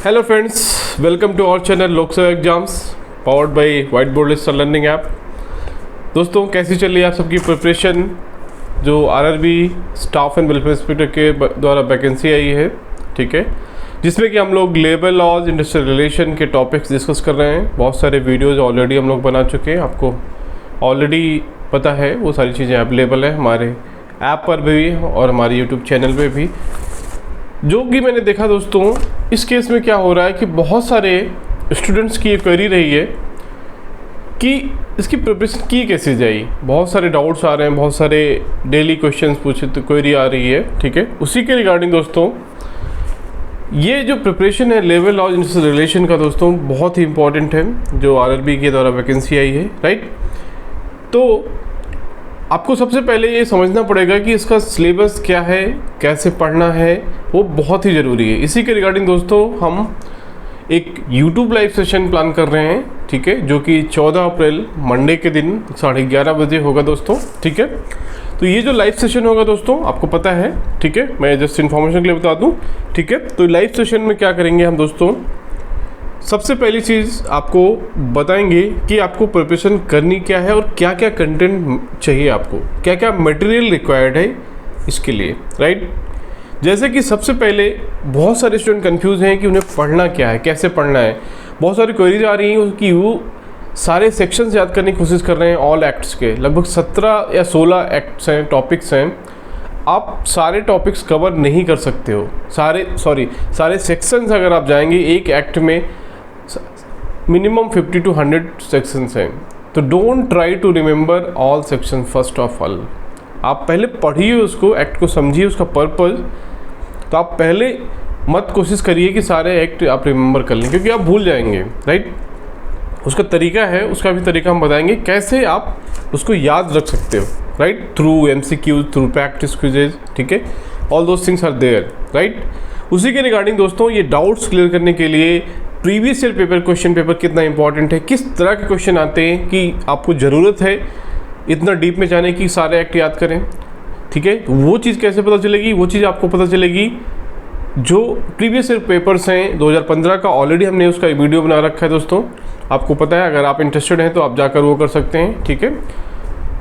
Hello friends, welcome to our channel Lok Seva exams powered by white board lister learning app. दोस्तों, कैसी चल रही है आप सबकी प्रिपरेशन? जो RRB staff and welfare inspector के द्वारा वैकेंसी आई है, ठीक है, जिसमें कि हम लोग लेबर लॉज, इंडस्ट्रियल रिलेशन के टॉपिक्स डिस्कस कर रहे हैं। बहुत सारे वीडियोज़ ऑलरेडी हम लोग बना चुके हैं, आपको ऑलरेडी पता है। वो सारी चीज़ें अवेलेबल है हमारे ऐप पर भी और हमारे यूट्यूब चैनल पे भी। जो कि मैंने देखा दोस्तों, इस केस में क्या हो रहा है कि बहुत सारे स्टूडेंट्स की ये क्वेरी रही है कि इसकी प्रिपरेशन की कैसे जाए। बहुत सारे डाउट्स आ रहे हैं, बहुत सारे डेली क्वेश्चंस पूछे तो क्वेरी आ रही है, ठीक है। उसी के रिगार्डिंग दोस्तों ये जो प्रिपरेशन है लेबर लॉज इंडस्ट्रियल रिलेशन का दोस्तों बहुत ही इंपॉर्टेंट है, जो आरआरबी के द्वारा वैकेंसी आई है, राइट। तो आपको सबसे पहले ये समझना पड़ेगा कि इसका सिलेबस क्या है, कैसे पढ़ना है, वो बहुत ही ज़रूरी है। इसी के रिगार्डिंग दोस्तों हम एक YouTube लाइव सेशन प्लान कर रहे हैं, ठीक है, जो कि 14 अप्रैल मंडे के दिन 11:30 बजे होगा दोस्तों, ठीक है। तो ये जो लाइव सेशन होगा दोस्तों आपको पता है, ठीक है, मैं जस्ट इन्फॉर्मेशन के लिए बता दूं, ठीक है। तो लाइव सेशन में क्या करेंगे हम दोस्तों, सबसे पहली चीज़ आपको बताएंगे कि आपको प्रिपरेशन करनी क्या है और क्या क्या कंटेंट चाहिए, आपको क्या क्या मटेरियल रिक्वायर्ड है इसके लिए, राइट। जैसे कि सबसे पहले बहुत सारे स्टूडेंट कंफ्यूज हैं कि उन्हें पढ़ना क्या है, कैसे पढ़ना है। बहुत सारी क्वेरीज आ रही हैं कि वो सारे सेक्शंस याद करने की कोशिश कर रहे हैं ऑल एक्ट्स के। लगभग 17 या 16 एक्ट्स हैं, टॉपिक्स हैं। आप सारे टॉपिक्स कवर नहीं कर सकते हो, सारे सेक्शंस अगर आप जाएंगे एक एक्ट में मिनिमम 50 to 100 सेक्शंस हैं। तो don't try to remember all section first of all. आप पहले पढ़िए उसको, एक्ट को समझिए, उसका पर्पज़। तो आप पहले मत कोशिश करिए कि सारे एक्ट आप रिमेंबर कर लें, क्योंकि आप भूल जाएंगे, राइट। उसका तरीका है, उसका भी तरीका हम बताएंगे कैसे आप उसको याद रख सकते हो, right, through MCQ, through practice quizzes, ठीक है। All those things are there, right. उसी के रिगार्डिंग दोस्तों ये डाउट्स क्लियर करने के लिए previous year paper, question paper कितना इंपॉर्टेंट है, किस तरह के क्वेश्चन आते हैं कि आपको ज़रूरत है इतना डीप में जाने की, सारे एक्ट याद करें, ठीक है। वो चीज़ कैसे पता चलेगी, वो चीज़ आपको पता चलेगी जो प्रीवियस ईयर पेपर्स हैं 2015 का, ऑलरेडी हमने उसका वीडियो बना रखा है दोस्तों, आपको पता है। अगर आप इंटरेस्टेड हैं तो आप जाकर वो कर सकते हैं, ठीक है,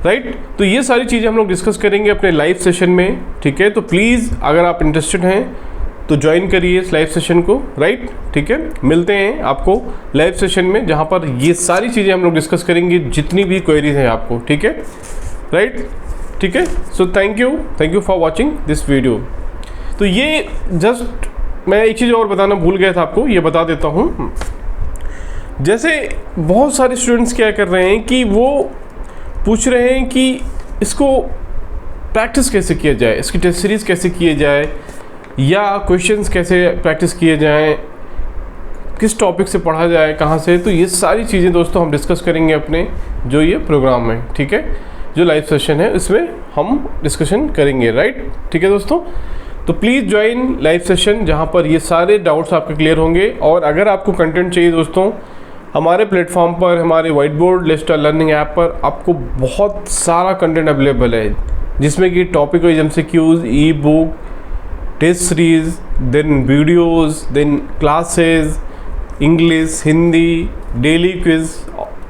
राइट। तो ये सारी चीज़ें हम लोग डिस्कस करेंगे अपने लाइव सेशन में, ठीक है। तो प्लीज़ अगर आप इंटरेस्टेड हैं तो ज्वाइन करिए इस लाइव सेशन को, राइट, ठीक है। मिलते हैं आपको लाइव सेशन में, जहाँ पर ये सारी चीज़ें हम लोग डिस्कस करेंगे, जितनी भी क्वेरीज हैं आपको, ठीक है, राइट, ठीक है। So thank you for watching this video. तो ये जस्ट मैं एक चीज़ और बताना भूल गया था आपको, ये बता देता हूँ। जैसे बहुत सारे स्टूडेंट्स क्या कर रहे हैं कि वो पूछ रहे हैं कि इसको प्रैक्टिस कैसे किया जाए, इसकी टेस्ट सीरीज़ कैसे किए जाए, या क्वेश्चंस कैसे प्रैक्टिस किए जाएं, किस टॉपिक से पढ़ा जाए, कहाँ से। तो ये सारी चीज़ें दोस्तों हम डिस्कस करेंगे अपने जो ये प्रोग्राम है, ठीक है, जो लाइव सेशन है, इसमें हम डिस्कशन करेंगे, राइट, ठीक है दोस्तों। तो प्लीज़ ज्वाइन लाइव सेशन, जहाँ पर ये सारे डाउट्स आपके क्लियर होंगे। और अगर आपको कंटेंट चाहिए दोस्तों, हमारे प्लेटफॉर्म पर, हमारे white board lister learning app पर आपको बहुत सारा कंटेंट अवेलेबल है, जिसमें कि topic wise MCQs, e book, test series, then videos, then classes, English, Hindi, daily quiz,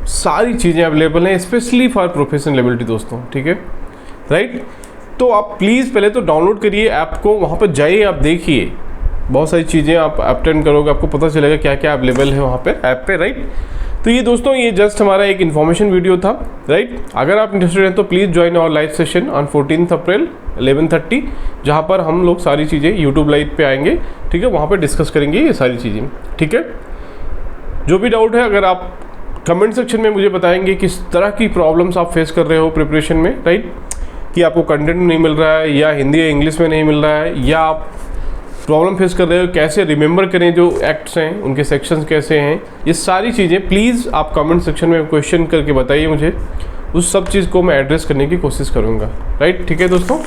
सारी चीज़ें अवेलेबल हैं स्पेशली फॉर प्रोफेशनल एबिलिटी दोस्तों, ठीक है, राइट। तो आप प्लीज़ पहले तो डाउनलोड करिए ऐप को, वहाँ पर जाइए, आप देखिए, बहुत सारी चीज़ें आप अटेंड करोगे, आपको पता चलेगा क्या क्या अवेलेबल है वहाँ पर ऐप पे, राइट। तो ये दोस्तों ये जस्ट हमारा एक इन्फॉर्मेशन वीडियो था, राइट। अगर आप इंटरेस्टेड हैं तो please join our live session on 14 April 11:30, जहाँ पर हम लोग सारी चीज़ें YouTube लाइव पे आएंगे, ठीक है, वहाँ पे डिस्कस करेंगे ये सारी चीज़ें, ठीक है। जो भी डाउट है अगर आप कमेंट सेक्शन में मुझे बताएंगे किस तरह की प्रॉब्लम्स आप फेस कर रहे हो प्रिपरेशन में, राइट, कि आपको कंटेंट नहीं मिल रहा है, या हिंदी या इंग्लिश में नहीं मिल रहा है, या आप प्रॉब्लम फेस कर रहे हो कैसे रिमेंबर करें जो एक्ट्स हैं, उनके सेक्शंस कैसे हैं। ये सारी चीज़ें प्लीज़ आप कमेंट सेक्शन में क्वेश्चन करके बताइए मुझे, उस सब चीज़ को मैं एड्रेस करने की कोशिश करूँगा, राइट, ठीक है दोस्तों।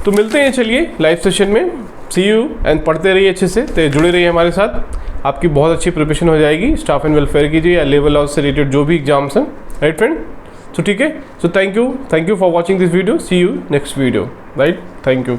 तो मिलते हैं चलिए लाइव सेशन में, सी यू, एंड पढ़ते रहिए अच्छे से, तो जुड़े रहिए हमारे साथ, आपकी बहुत अच्छी प्रिपरेशन हो जाएगी स्टाफ एंड वेलफेयर की या लेबर लॉज से रिलेटेड जो भी एग्जाम्स हैं, राइट फ्रेंड। तो ठीक है, so thank you for watching this video, see you next video, right, thank you.